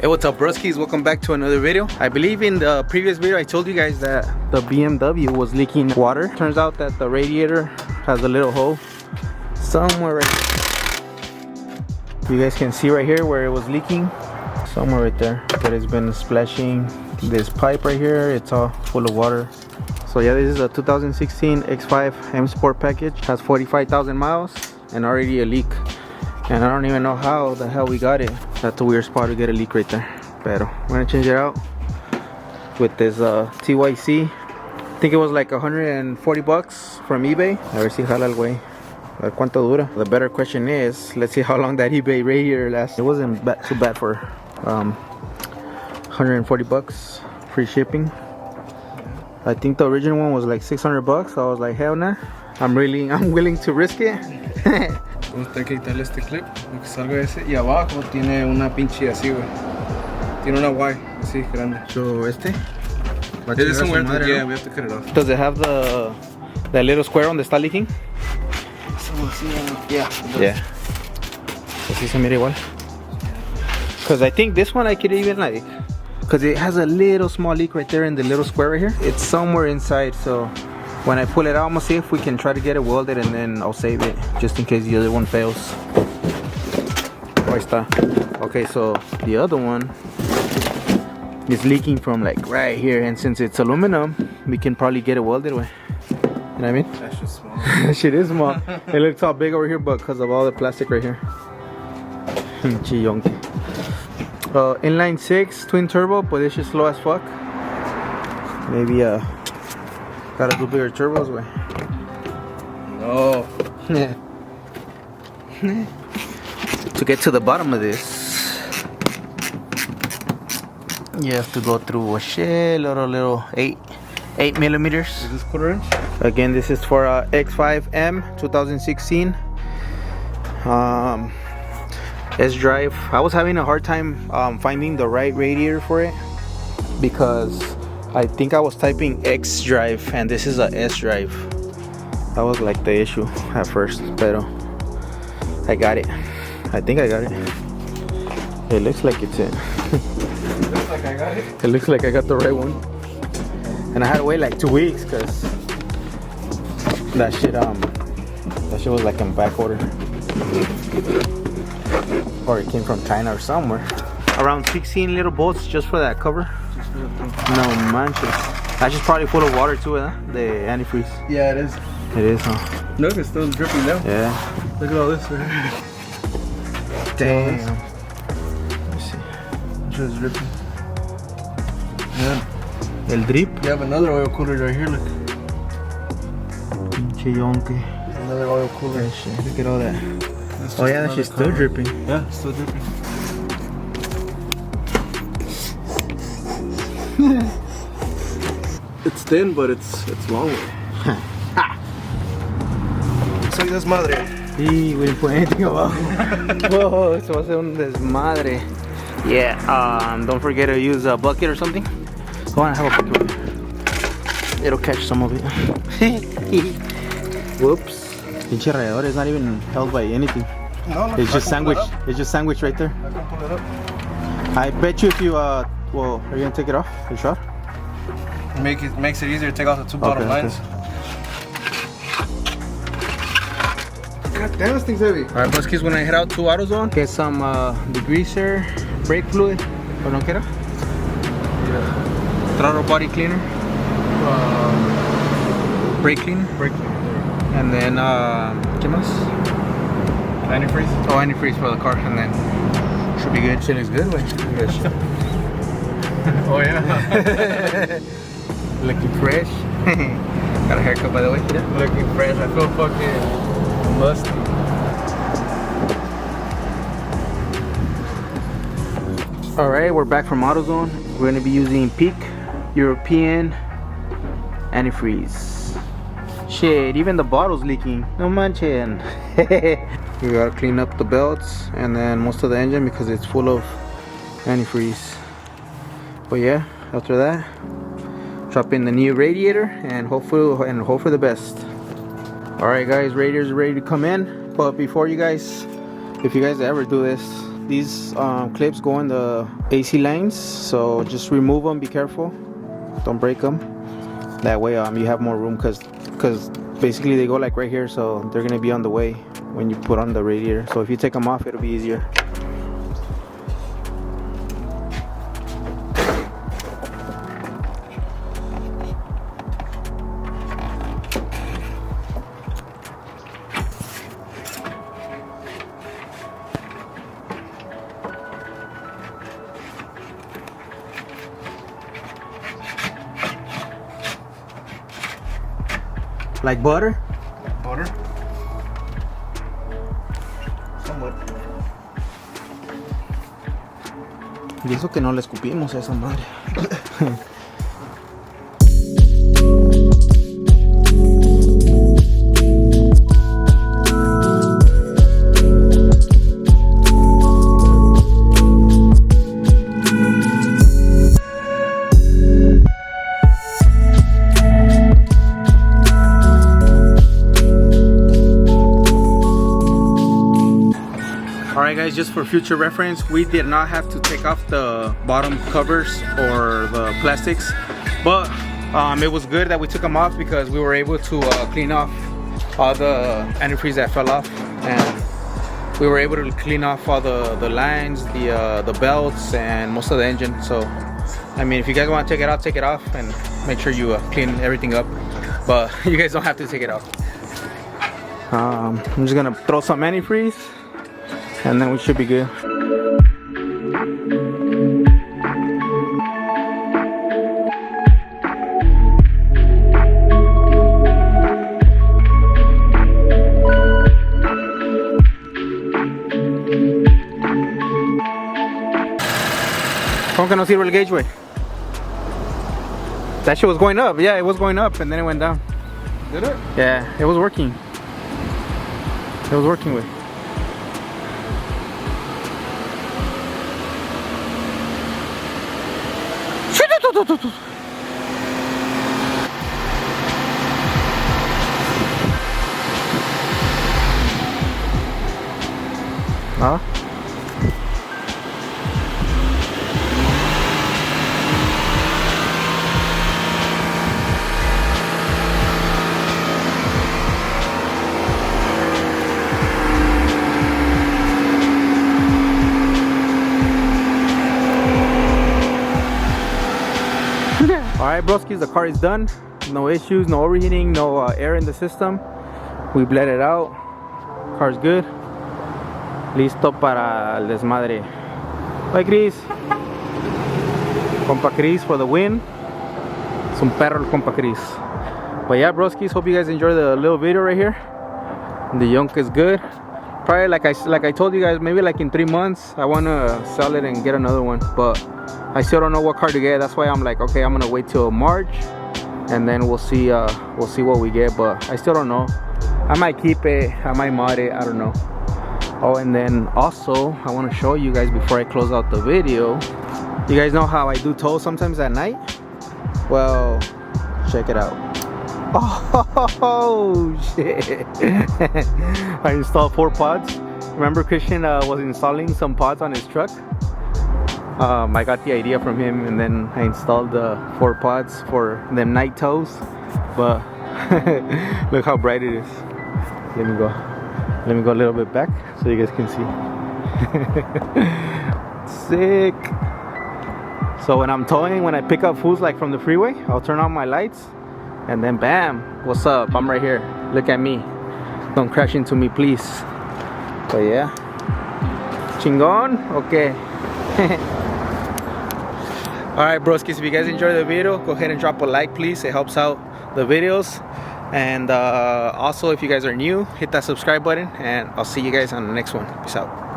Hey, what's up, broskies? Welcome back to another video. I believe in the previous video I told you guys that the BMW was leaking water. Turns out that the radiator has a little hole somewhere right there. You guys can see right here where it was leaking. Somewhere right there. But it's been splashing this pipe right here. It's all full of water. So yeah, this is a 2016 X5 M Sport package. Has 45,000 miles and already a leak. And I don't even know how the hell we got it. That's a weird spot to get a leak right there. Pero I'm gonna change it out with this TYC. I think it was like 140 bucks from eBay. A ver si jala el güey. A ver cuánto dura. The better question is, let's see how long that eBay radiator lasts. It wasn't too bad for 140 bucks, free shipping. I think the original one was like 600 bucks. So I was like, hell nah. I'm willing to risk it. Vamos a tener que quitarle este clip, lo que salga ese, y abajo tiene una pinche así, güey. Tiene una Y así grande. So este? It is somewhere, yeah, we have to cut it off. Does it have the little square on the está leaking? Yeah. Yeah. Así se mira igual. Because I think this one I could even like, because it has a little small leak right there in the little square right here. It's somewhere inside, so when I pull it out, I'm gonna see if we can try to get it welded and then I'll save it just in case the other one fails. Ahí está. Okay, so the other one is leaking from like right here, and since it's aluminum, we can probably get it welded with. You know what I mean? That's just small. That shit is small. It looks all big over here, but because of all the plastic right here. Inline 6 twin turbo, but it's just slow as fuck. Maybe gotta do bigger turbos, way. No. Yeah. To get to the bottom of this, you have to go through a shitload of little 8 millimeters. Is this quarter inch? Again, this is for X5M 2016 S-Drive. I was having a hard time finding the right radiator for it because I think I was typing X drive and this is a S drive. That was like the issue at first, pero I got it. I think I got it. It looks like it's it. It looks like I got it. It looks like I got the right one. And I had to wait like 2 weeks because that shit was like in back order. Or it came from China or somewhere. Around 16 little bolts just for that cover. No manches. That's just probably full of water too, huh? The antifreeze. Yeah, it is. It is, huh? Look, it's still dripping down. Yeah. Look at all this right here. Damn. Let me see. I'm sure it's dripping. Yeah. El drip. You have another oil cooler right here, look. Pinche yonke. Another oil cooler. Look at all that. Oh yeah, that shit's still dripping. Yeah, it's still dripping. It's thin, but it's long. Soy desmadre. Y we didn't put anything abajo. Whoa, eso va a ser un desmadre. Yeah, don't forget to use a bucket or something. Go on, have a bucket. It'll catch some of it. Whoops. Pinche radiator is not even held by anything. No, It's just sandwiched. It's just sandwiched right there. I can pull it up. I bet you if you well, are you gonna take it off? The shot? Makes it easier to take off the two bottom lines. God damn, this thing's heavy. Alright, broskies, when I head out to AutoZone, get some degreaser, brake fluid, or no quiera? Yeah. Throttle body cleaner, brake cleaner, and then ¿qué más? Antifreeze? Oh, antifreeze for the car, and then should be good. Shit looks good, like. Oh yeah. Looking fresh. Got a haircut, by the way. Yeah. Looking fresh. I feel fucking musty. Alright, we're back from AutoZone. We're gonna be using Peak European antifreeze. Shit, even the bottle's leaking. No manchen. We gotta clean up the belts and then most of the engine because it's full of antifreeze. But yeah, after that, drop in the new radiator and hope for the best. Alright guys, radiators are ready to come in. But before you guys, if you guys ever do this, these clips go in the AC lines, so just remove them. Be careful, don't break them. That way you have more room, because basically they go like right here, so they're gonna be on the way when you put on the radiator. So if you take them off, it'll be easier. Like butter? Butter. Somewhat. Y eso que no le escupimos a esa madre. Alright guys, just for future reference, we did not have to take off the bottom covers or the plastics, but it was good that we took them off, because we were able to clean off all the antifreeze that fell off, and we were able to clean off all the lines, the belts, and most of the engine. So I mean, if you guys want to take it off and make sure you clean everything up, but you guys don't have to take it off. I'm just gonna throw some antifreeze and then we should be good. ¿Cómo que no sirve el gauge, güey? That shit was going up. Yeah, it was going up and then it went down. Did it? Yeah, it was working. It was working, güey. ¿Nada? Alright broskies, the car is done. No issues, no overheating, no air in the system. We bled it out. Car's good. Listo para el desmadre. Bye Chris. Compa Chris for the win. Es un perro el compa Chris. But yeah broskies, hope you guys enjoyed the little video right here. The yonk is good. Probably like I told you guys, maybe like in 3 months I want to sell it and get another one, but I still don't know what car to get. That's why I'm like, okay, I'm gonna wait till March and then we'll see what we get. But I still don't know. I might keep it, I might mod it, I don't know. Oh, and then also I want to show you guys before I close out the video. You guys know how I do tow sometimes at night? Well, check it out. Oh shit. I installed 4 pods. Remember Christian was installing some pods on his truck? I got the idea from him and then I installed the 4 pods for them night tows. But look how bright it is. Let me go a little bit back so you guys can see. Sick. So when I'm towing, when I pick up fools like from the freeway, I'll turn on my lights and then bam, what's up, I'm right here, look at me, don't crash into me please. So yeah, chingon. Okay. Alright broskis, if you guys enjoyed the video, go ahead and drop a like please, it helps out the videos. And also if you guys are new, hit that subscribe button and I'll see you guys on the next one. Peace out.